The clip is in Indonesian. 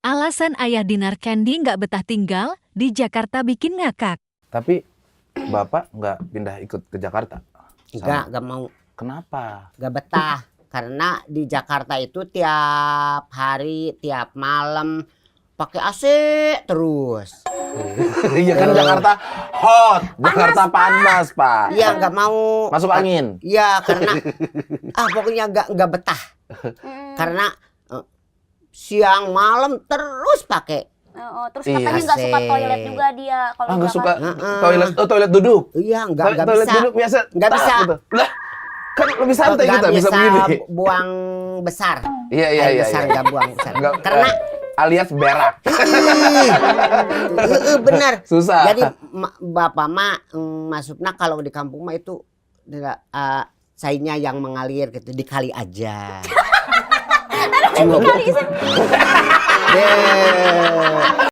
Alasan ayah Dinar Candy nggak betah tinggal di Jakarta bikin ngakak. Tapi Bapak nggak pindah ikut ke Jakarta? Nggak mau. Kenapa? Nggak betah. Karena di Jakarta itu tiap hari, tiap malam pakai AC terus. Iya kan Jakarta hot, Jakarta panas, Pak. Iya nggak mau. Masuk angin. Iya karena pokoknya nggak betah. Karena siang malam terus pakai. Terus katanya nggak suka toilet juga dia kalau Nggak suka Jakarta. toilet duduk. Iya nggak Toilet bisa. duduk biasa. Nggak bisa. Gitu. Lah, kan lebih santai Nggak kita bisa begini. buang besar. Iya. Besar nggak buang besar. Nggak, Karena alias berak. benar. Susah. Jadi bapak mah masuknya kalau di kampung mah itu sainya yang mengalir gitu di kali aja. Cuma